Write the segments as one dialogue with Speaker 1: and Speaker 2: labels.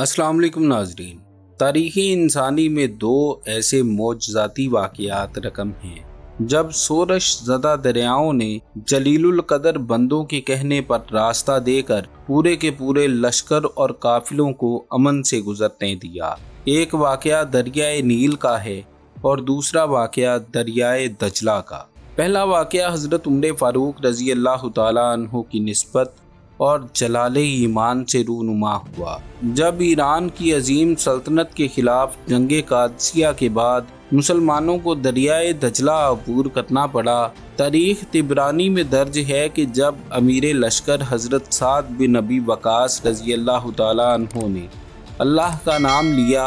Speaker 1: السلام علیکم ناظرین۔ تاریخ انسانی میں دو ایسے معجزاتی واقعات رقم ہیں جب سورش زدہ دریاؤں نے جلیل القدر بندوں کے کہنے پر راستہ دے کر پورے کے پورے لشکر اور قافلوں کو امن سے گزرنے دیا۔ ایک واقعہ دریائے نیل کا ہے اور دوسرا واقعہ دریائے دجلہ کا۔ پہلا واقعہ حضرت عمر فاروق رضی اللہ تعالیٰ عنہ کی نسبت اور جلال ایمان سے رونما ہوا۔ جب ایران کی عظیم سلطنت کے خلاف جنگ قادسیہ کے بعد مسلمانوں کو دریائے دجلہ عبور کرنا پڑا، تاریخ طبرانی میں درج ہے کہ جب امیر لشکر حضرت سعد بن ابی وقاص رضی اللہ تعالیٰ عنہ نے اللہ کا نام لیا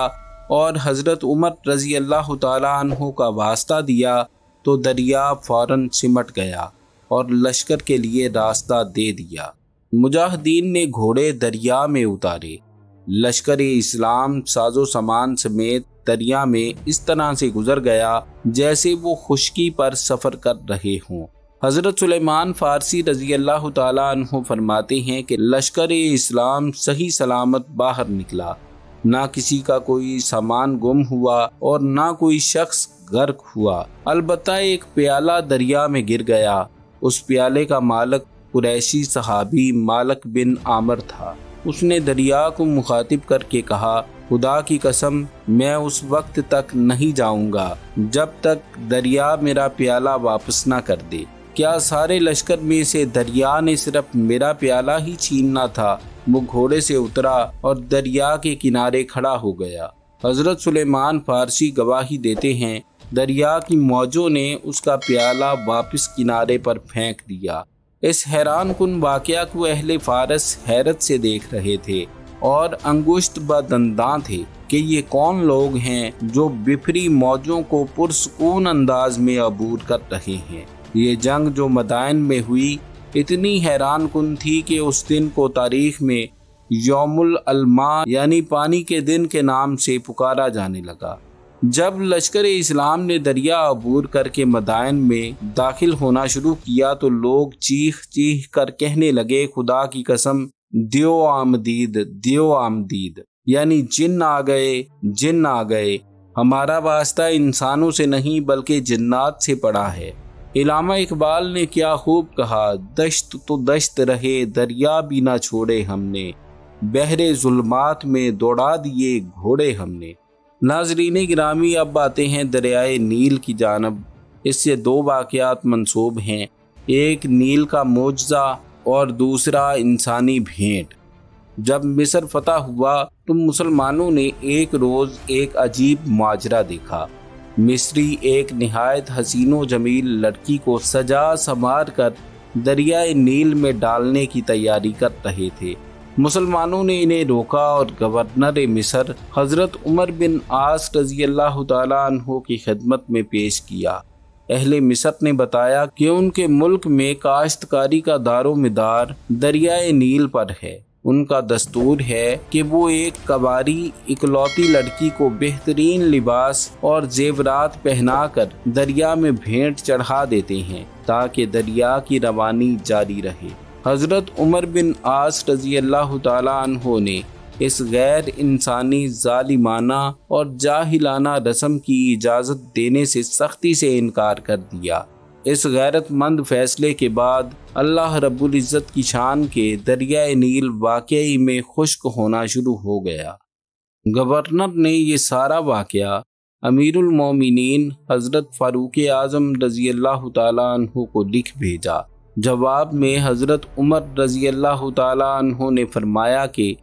Speaker 1: اور حضرت عمر رضی اللہ تعالیٰ عنہ کا واسطہ دیا تو دریا فوراً سمٹ گیا اور لشکر کے لیے راستہ دے دیا۔ مجاہدین نے گھوڑے دریا میں اتارے۔ لشکر اسلام ساز و سامان سمیت دریا میں اس طرح سے گزر گیا جیسے وہ خشکی پر سفر کر رہے ہوں۔ حضرت سلیمان فارسی رضی اللہ تعالیٰ عنہ فرماتے ہیں کہ لشکر اسلام صحیح سلامت باہر نکلا، نہ کسی کا کوئی سامان گم ہوا اور نہ کوئی شخص غرق ہوا، البتہ ایک پیالہ دریا میں گر گیا۔ اس پیالے کا مالک قریشی صحابی مالک بن عامر تھا۔ اس نے دریا کو مخاطب کر کے کہا، خدا کی قسم میں اس وقت تک نہیں جاؤں گا جب تک دریا میرا پیالہ واپس نہ کر دے۔ کیا سارے لشکر میں سے دریا نے صرف میرا پیالہ ہی چھیننا تھا؟ وہ گھوڑے سے اترا اور دریا کے کنارے کھڑا ہو گیا۔ حضرت سلیمان فارسی گواہی دیتے ہیں، دریا کی موجوں نے اس کا پیالہ واپس کنارے پر پھینک دیا۔ اس حیران کن واقعہ کو اہل فارس حیرت سے دیکھ رہے تھے اور انگشت بدنداں تھے کہ یہ کون لوگ ہیں جو بفری موجوں کو پرسکون انداز میں عبور کر رہے ہیں۔ یہ جنگ جو مدائن میں ہوئی اتنی حیران کن تھی کہ اس دن کو تاریخ میں یوم الالماء یعنی پانی کے دن کے نام سے پکارا جانے لگا۔ جب لشکر اسلام نے دریا عبور کر کے مدائن میں داخل ہونا شروع کیا تو لوگ چیخ چیخ کر کہنے لگے، خدا کی قسم دیو آمدید، دیو آمدید، یعنی جن آ گئے، جن آ گئے۔ ہمارا واسطہ انسانوں سے نہیں بلکہ جنات سے پڑا ہے۔ علامہ اقبال نے کیا خوب کہا، دشت تو دشت رہے دریا بھی نہ چھوڑے ہم نے، بحر ظلمات میں دوڑا دیے گھوڑے ہم نے۔ ناظرین گرامی، اب آتے ہیں دریائے نیل کی جانب۔ اس سے دو واقعات منسوب ہیں، ایک نیل کا معجزہ اور دوسرا انسانی بھیٹ۔ جب مصر فتح ہوا تو مسلمانوں نے ایک روز ایک عجیب ماجرا دیکھا۔ مصری ایک نہایت حسین و جمیل لڑکی کو سجا سنوار کر دریائے نیل میں ڈالنے کی تیاری کر رہے تھے۔ مسلمانوں نے انہیں روکا اور گورنر مصر حضرت عمر بن عاص رضی اللہ تعالیٰ عنہ کی خدمت میں پیش کیا۔ اہل مصر نے بتایا کہ ان کے ملک میں کاشتکاری کا دار و مدار دریائے نیل پر ہے۔ ان کا دستور ہے کہ وہ ایک کواری اکلوتی لڑکی کو بہترین لباس اور زیورات پہنا کر دریا میں بھیٹ چڑھا دیتے ہیں تاکہ دریا کی روانی جاری رہے۔ حضرت عمر بن عاص رضی اللہ تعالیٰ عنہ نے اس غیر انسانی ظالمانہ اور جاہلانہ رسم کی اجازت دینے سے سختی سے انکار کر دیا۔ اس غیرت مند فیصلے کے بعد اللہ رب العزت کی شان کے دریائے نیل واقعی میں خشک ہونا شروع ہو گیا۔ گورنر نے یہ سارا واقعہ امیر المومنین حضرت فاروق اعظم رضی اللہ تعالیٰ عنہ کو لکھ بھیجا۔ جواب میں حضرت عمر رضی اللہ تعالیٰ عنہ نے فرمایا کہ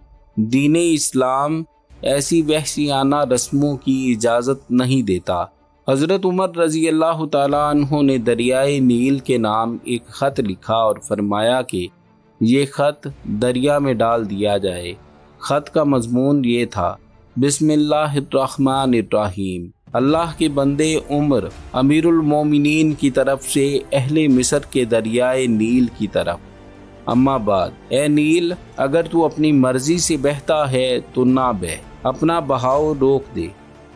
Speaker 1: دین اسلام ایسی وحشیانہ رسموں کی اجازت نہیں دیتا۔ حضرت عمر رضی اللہ تعالیٰ عنہ نے دریائے نیل کے نام ایک خط لکھا اور فرمایا کہ یہ خط دریا میں ڈال دیا جائے۔ خط کا مضمون یہ تھا، بسم اللہ الرحمن الرحیم، اللہ کے بندے عمر امیر المومنین کی طرف سے اہل مصر کے دریائے نیل کی طرف۔ اما بعد، اے نیل، اگر تو اپنی مرضی سے بہتا ہے تو نہ بہ، اپنا بہاؤ روک دے،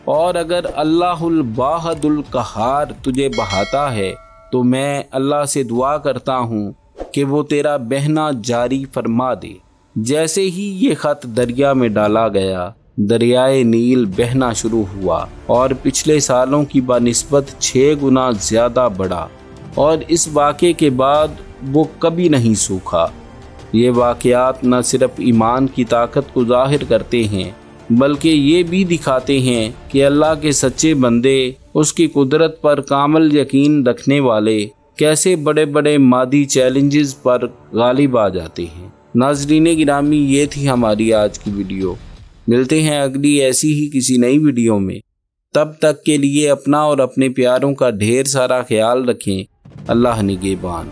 Speaker 1: اور اگر اللہ الواحد القہار تجھے بہاتا ہے تو میں اللہ سے دعا کرتا ہوں کہ وہ تیرا بہنا جاری فرما دے۔ جیسے ہی یہ خط دریا میں ڈالا گیا، دریائے نیل بہنا شروع ہوا اور پچھلے سالوں کی بنسبت 6 گنا زیادہ بڑھا، اور اس واقعے کے بعد وہ کبھی نہیں سوکھا۔ یہ واقعات نہ صرف ایمان کی طاقت کو ظاہر کرتے ہیں بلکہ یہ بھی دکھاتے ہیں کہ اللہ کے سچے بندے، اس کی قدرت پر کامل یقین رکھنے والے، کیسے بڑے بڑے مادی چیلنجز پر غالب آ جاتے ہیں۔ ناظرین گرامی، یہ تھی ہماری آج کی ویڈیو۔ ملتے ہیں اگلی ایسی ہی کسی نئی ویڈیو میں۔ تب تک کے لیے اپنا اور اپنے پیاروں کا ڈھیر سارا خیال رکھیں۔ اللہ نگہبان۔